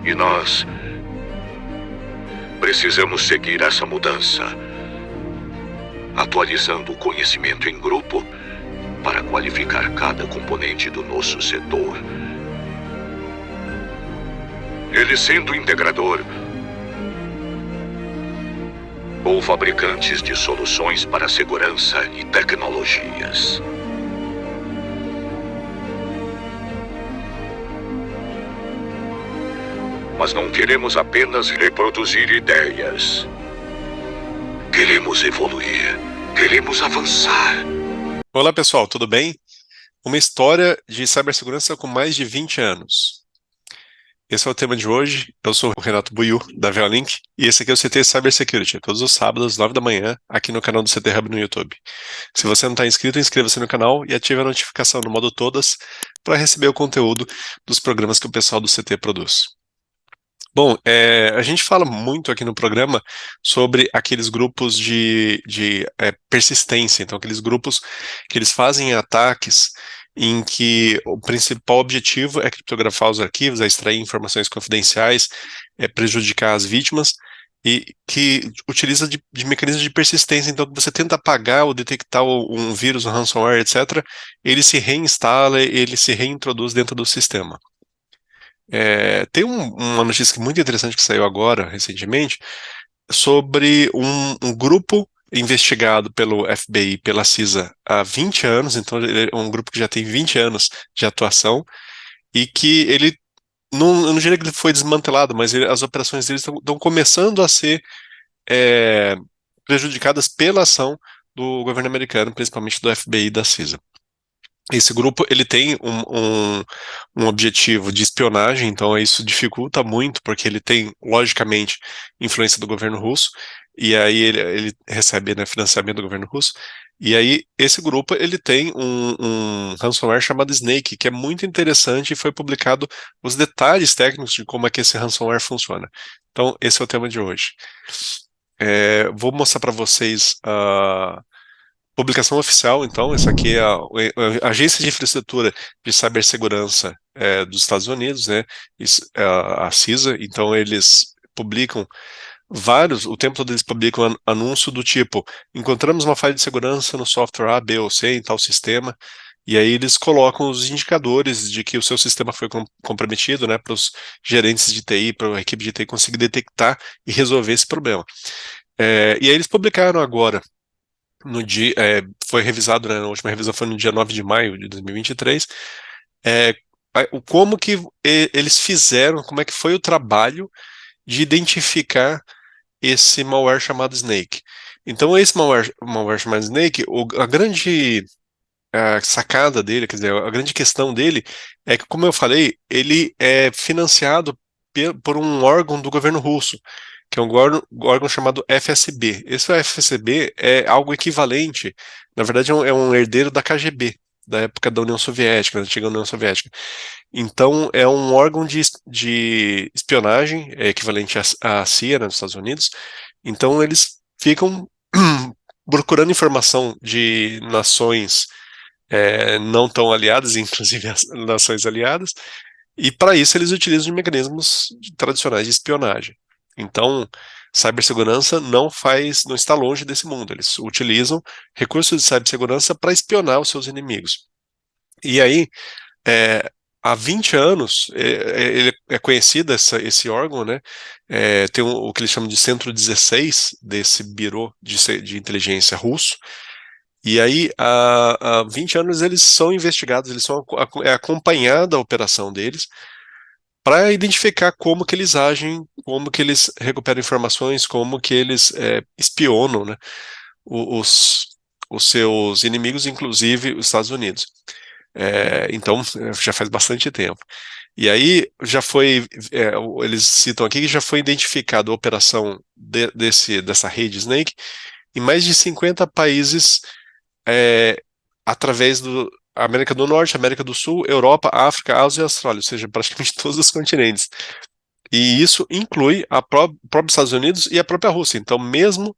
E nós precisamos seguir essa mudança, atualizando o conhecimento em grupo para qualificar cada componente do nosso setor. Ele sendo integrador ou fabricantes de soluções para segurança e tecnologias. Mas não queremos apenas reproduzir ideias. Queremos evoluir. Queremos avançar. Olá pessoal, tudo bem? Uma história de cibersegurança com mais de 20 anos. Esse é o tema de hoje. Eu sou o Renato Buiu, da Veolink, e esse aqui é o CT Cybersecurity, todos os sábados, 9 da manhã, aqui no canal do CT Hub no YouTube. Se você não está inscrito, inscreva-se no canal e ative a notificação no modo todas para receber o conteúdo dos programas que o pessoal do CT produz. Bom, a gente fala muito aqui no programa sobre aqueles grupos de persistência, então aqueles grupos que eles fazem ataques em que o principal objetivo é criptografar os arquivos, é extrair informações confidenciais, é prejudicar as vítimas, e que utiliza de mecanismos de persistência. Então, você tenta apagar ou detectar um vírus, um ransomware, etc., ele se reinstala, ele se reintroduz dentro do sistema. Tem uma notícia muito interessante que saiu agora, recentemente, sobre um grupo investigado pelo FBI, pela CISA, há 20 anos, então ele é um grupo que já tem 20 anos de atuação, e que ele, eu não diria que ele foi desmantelado, mas as operações deles estão começando a ser prejudicadas pela ação do governo americano, principalmente do FBI e da CISA. Esse grupo ele tem um objetivo de espionagem, então isso dificulta muito, porque ele tem, logicamente, influência do governo russo, e aí ele recebe, né, financiamento do governo russo, e aí esse grupo ele tem um ransomware chamado Snake, que é muito interessante, e foi publicado os detalhes técnicos de como é que esse ransomware funciona. Então esse é o tema de hoje. Vou mostrar para vocês a publicação oficial. Então, essa aqui é a Agência de Infraestrutura de Cibersegurança dos Estados Unidos, né, a CISA. Então, eles publicam o tempo todo eles publicam anúncio do tipo: encontramos uma falha de segurança no software A, B ou C em tal sistema, e aí eles colocam os indicadores de que o seu sistema foi comprometido, né, para os gerentes de TI, para a equipe de TI conseguir detectar e resolver esse problema. E aí eles publicaram agora, no dia, foi revisado, né, a última revisão foi no dia 9 de maio de 2023, como que eles fizeram, como é que foi o trabalho de identificar esse malware chamado Snake. Então esse malware chamado Snake, a grande sacada dele, quer dizer, a grande questão dele é que, como eu falei, ele é financiado por um órgão do governo russo, que é um órgão chamado FSB. Esse FSB é algo equivalente, na verdade é um herdeiro da KGB, da época da União Soviética, da antiga União Soviética. Então é um órgão de espionagem, equivalente à CIA, né, dos Estados Unidos. Então eles ficam procurando informação de nações não tão aliadas, inclusive as nações aliadas, e para isso eles utilizam de mecanismos tradicionais de espionagem. Então, cibersegurança não está longe desse mundo. Eles utilizam recursos de cibersegurança para espionar os seus inimigos. E aí, há 20 anos, ele é conhecido, esse órgão, né? Tem o que eles chamam de Centro 16, desse Bureau de Inteligência russo. E aí, há 20 anos, eles são investigados, eles são acompanhada a operação deles, para identificar como que eles agem, como que eles recuperam informações, como que eles espionam, né, os seus inimigos, inclusive os Estados Unidos. Então, já faz bastante tempo. E aí, eles citam aqui que já foi identificada a operação dessa rede Snake em mais de 50 países, através do América do Norte, América do Sul, Europa, África, Ásia e Austrália, ou seja, praticamente todos os continentes. E isso inclui a próprios Estados Unidos e a própria Rússia. Então, mesmo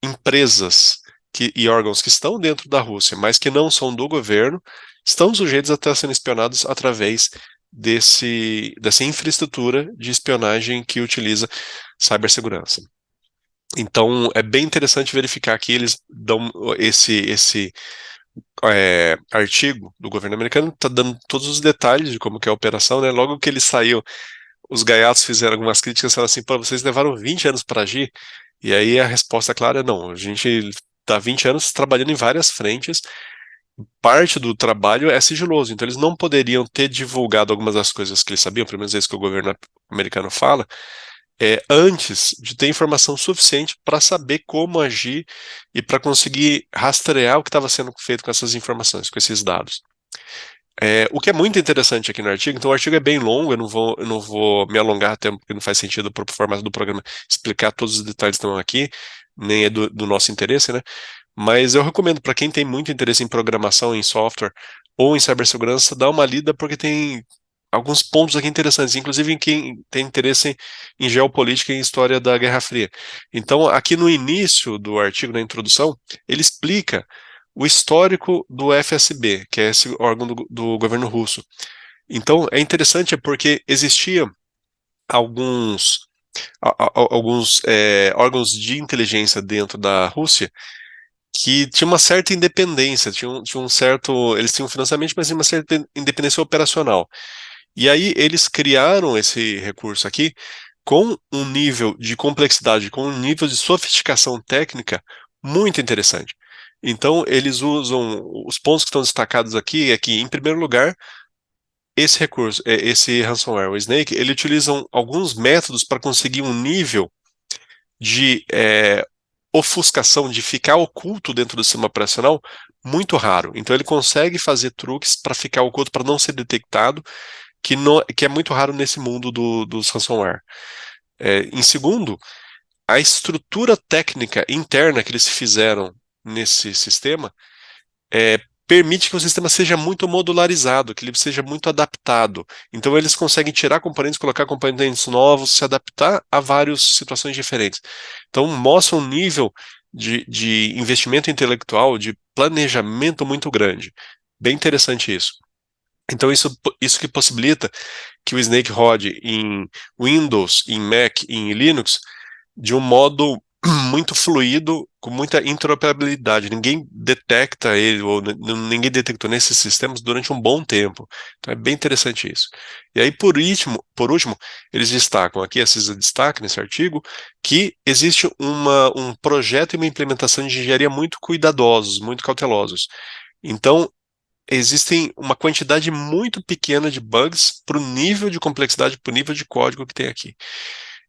empresas e órgãos que estão dentro da Rússia, mas que não são do governo, estão sujeitos a estar sendo espionados através dessa infraestrutura de espionagem que utiliza cibersegurança. Então, é bem interessante verificar que eles dão esse artigo do governo americano, está dando todos os detalhes de como que é a operação, né? Logo que ele saiu, os gaiatos fizeram algumas críticas, falaram assim, pô, vocês levaram 20 anos para agir, e aí a resposta clara é não, a gente está 20 anos trabalhando em várias frentes, parte do trabalho é sigiloso, então eles não poderiam ter divulgado algumas das coisas que eles sabiam, pelo menos é isso que o governo americano fala, antes de ter informação suficiente para saber como agir e para conseguir rastrear o que estava sendo feito com essas informações, com esses dados. O que é muito interessante aqui no artigo, então o artigo é bem longo, eu não vou me alongar até porque não faz sentido para o formato do programa explicar todos os detalhes que estão aqui, nem é do nosso interesse, né? Mas eu recomendo para quem tem muito interesse em programação, em software ou em cibersegurança, dar uma lida porque tem alguns pontos aqui interessantes, inclusive em quem tem interesse em geopolítica e em história da Guerra Fria. Então, aqui no início do artigo, na introdução, ele explica o histórico do FSB, que é esse órgão do governo russo. Então, é interessante porque existia alguns órgãos de inteligência dentro da Rússia que tinha uma certa independência, tinha um certo, eles tinham financiamento, mas tinha uma certa independência operacional. E aí eles criaram esse recurso aqui com um nível de complexidade, com um nível de sofisticação técnica muito interessante. Então eles usam, os pontos que estão destacados aqui é que, em primeiro lugar, esse recurso, esse ransomware, o Snake, ele utiliza alguns métodos para conseguir um nível de ofuscação, de ficar oculto dentro do sistema operacional, muito raro. Então ele consegue fazer truques para ficar oculto, para não ser detectado, que é muito raro nesse mundo dos ransomware. Em segundo, a estrutura técnica interna que eles fizeram nesse sistema permite que o sistema seja muito modularizado, que ele seja muito adaptado. Então eles conseguem tirar componentes, colocar componentes novos, se adaptar a várias situações diferentes. Então mostra um nível de investimento intelectual, de planejamento muito grande. Bem interessante isso. Então isso que possibilita que o Snake rode em Windows, em Mac e em Linux de um modo muito fluido, com muita interoperabilidade. Ninguém detecta ele, ou ninguém detectou nesses sistemas durante um bom tempo. Então é bem interessante isso. E aí, por último, eles destacam aqui, esses destacam nesse artigo, que existe um projeto e uma implementação de engenharia muito cuidadosos, muito cautelosos. Então, existem uma quantidade muito pequena de bugs para o nível de complexidade, para o nível de código que tem aqui.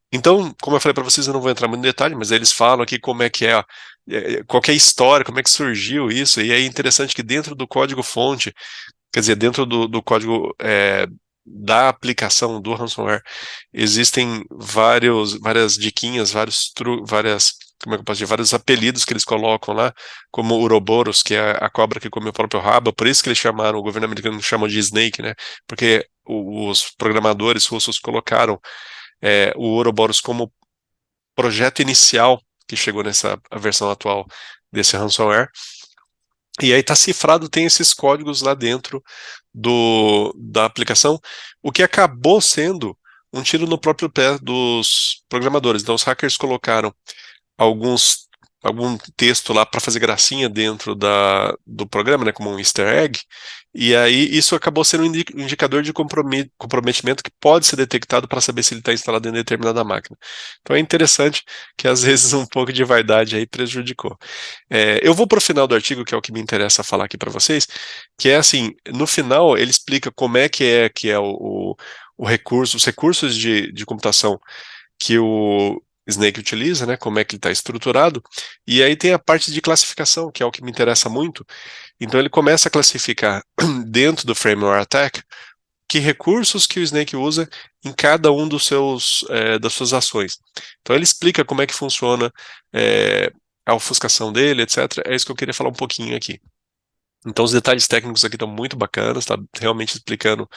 Então, como eu falei para vocês, eu não vou entrar muito em detalhe, mas eles falam aqui como é que qual que é a história, como é que surgiu isso, e é interessante que dentro do código-fonte, quer dizer, dentro do código da aplicação do ransomware, existem várias diquinhas, como é que eu posso dizer, vários apelidos que eles colocam lá, como Ouroboros, que é a cobra que come o próprio rabo, por isso que eles chamaram, o governo americano chamou de Snake, né, porque os programadores russos colocaram o Ouroboros como projeto inicial que chegou nessa a versão atual desse ransomware. E aí está cifrado, tem esses códigos lá dentro da aplicação, o que acabou sendo um tiro no próprio pé dos programadores. Então os hackers colocaram algum texto lá para fazer gracinha dentro do programa, né, como um easter egg, e aí isso acabou sendo um indicador de comprometimento que pode ser detectado para saber se ele está instalado em determinada máquina. Então é interessante que às vezes um pouco de vaidade aí prejudicou. Eu vou para o final do artigo, que é o que me interessa falar aqui para vocês, que é assim, no final ele explica como é que é o recurso, os recursos de computação que o Snake utiliza, né, como é que ele está estruturado, e aí tem a parte de classificação, que é o que me interessa muito. Então ele começa a classificar dentro do Framework Attack que recursos que o Snake usa em cada um das suas ações. Então ele explica como é que funciona a ofuscação dele, etc. É isso que eu queria falar um pouquinho aqui. Então os detalhes técnicos aqui estão muito bacanas, está realmente explicando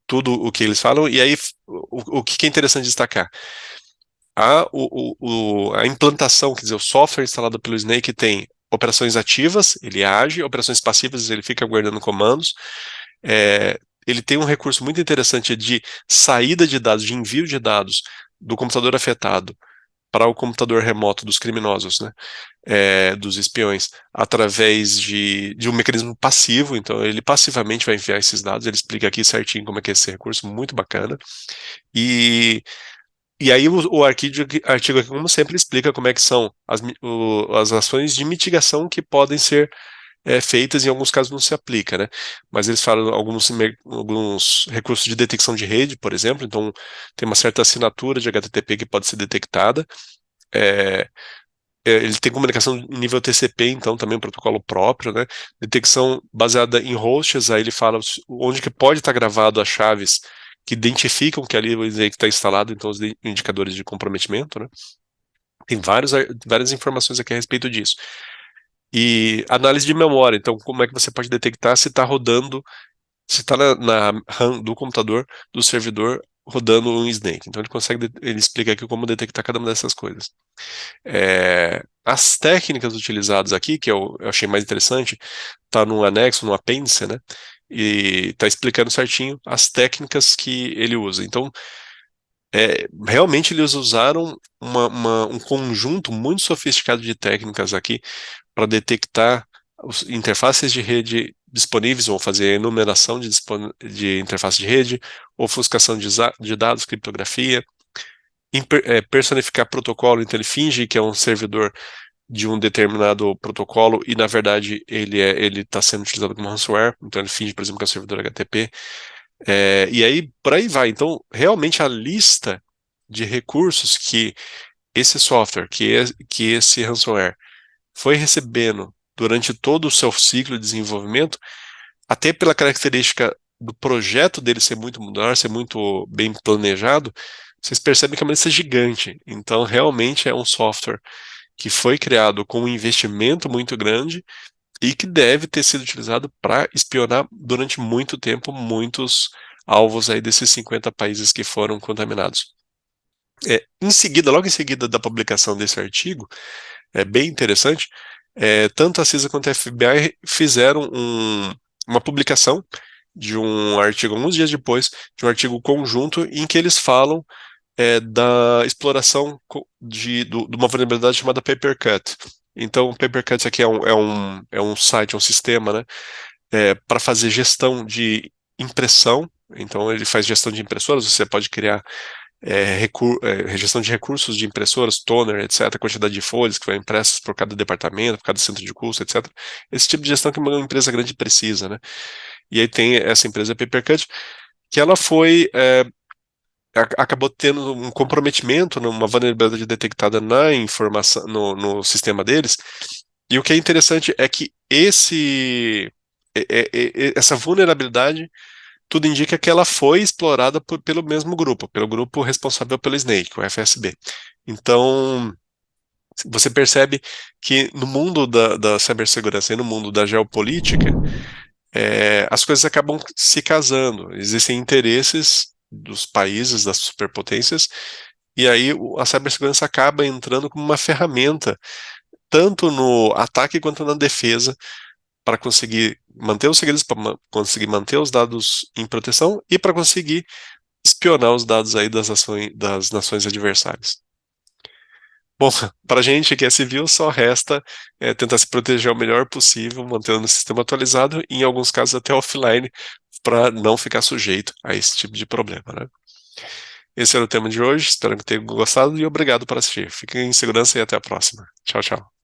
tudo o que eles falam, e aí o que é interessante destacar? A implantação, quer dizer, o software instalado pelo Snake tem operações ativas, ele age, operações passivas, ele fica guardando comandos, ele tem um recurso muito interessante de saída de dados, de envio de dados do computador afetado para o computador remoto dos criminosos, né? Dos espiões, através de um mecanismo passivo. Então ele passivamente vai enviar esses dados. Ele explica aqui certinho como é que é esse recurso, muito bacana. E e aí o artigo aqui, como sempre, explica como é que são as ações de mitigação que podem ser feitas, em alguns casos não se aplica, né? Mas eles falam alguns recursos de detecção de rede, por exemplo, então tem uma certa assinatura de HTTP que pode ser detectada. É, ele tem comunicação em nível TCP, então também um protocolo próprio, né? Detecção baseada em hosts, aí ele fala onde que pode estar gravado as chaves que identificam que ali o Snake está instalado, então os indicadores de comprometimento, né? Tem várias informações aqui a respeito disso. E análise de memória, então como é que você pode detectar se está rodando, se está na RAM do computador, do servidor, rodando um Snake. Então ele explica aqui como detectar cada uma dessas coisas. As técnicas utilizadas aqui, que eu achei mais interessante, está no anexo, no apêndice, né? E está explicando certinho as técnicas que ele usa. Então, realmente eles usaram um conjunto muito sofisticado de técnicas aqui para detectar interfaces de rede disponíveis, vão fazer enumeração de interface de rede, ofuscação de dados, criptografia, personificar protocolo, então ele finge que é um servidor de um determinado protocolo e na verdade ele está sendo utilizado como ransomware, então ele finge, por exemplo, que é um servidor HTTP, e aí por aí vai. Então realmente a lista de recursos que esse software, que esse ransomware foi recebendo durante todo o seu ciclo de desenvolvimento, até pela característica do projeto dele ser muito modular, ser muito bem planejado, vocês percebem que é uma lista gigante. Então, realmente é um software que foi criado com um investimento muito grande e que deve ter sido utilizado para espionar durante muito tempo muitos alvos aí desses 50 países que foram contaminados. Logo em seguida da publicação desse artigo, é bem interessante, tanto a CISA quanto a FBI fizeram uma publicação de um artigo, alguns dias depois, de um artigo conjunto em que eles falam da exploração de uma vulnerabilidade chamada Papercut. Então, o Papercut aqui é um site, um sistema, né, para fazer gestão de impressão. Então, ele faz gestão de impressoras, você pode criar gestão de recursos de impressoras, toner, etc., quantidade de folhas que foram impressas por cada departamento, por cada centro de custo, etc. Esse tipo de gestão que uma empresa grande precisa, né? E aí tem essa empresa Papercut, que ela acabou tendo um comprometimento, uma vulnerabilidade detectada na informação, no sistema deles, e o que é interessante é que essa vulnerabilidade tudo indica que ela foi explorada pelo mesmo grupo, pelo grupo responsável pelo Snake, o FSB. Então, você percebe que no mundo da cibersegurança e no mundo da geopolítica, as coisas acabam se casando. Existem interesses dos países, das superpotências, e aí a cibersegurança acaba entrando como uma ferramenta, tanto no ataque quanto na defesa, para conseguir manter os segredos, para conseguir manter os dados em proteção e para conseguir espionar os dados aí das nações adversárias. Bom, para a gente que é civil, só resta tentar se proteger o melhor possível, mantendo o sistema atualizado e, em alguns casos, até offline, para não ficar sujeito a esse tipo de problema, né? Esse era o tema de hoje, espero que tenham gostado e obrigado por assistir. Fiquem em segurança e até a próxima. Tchau, tchau.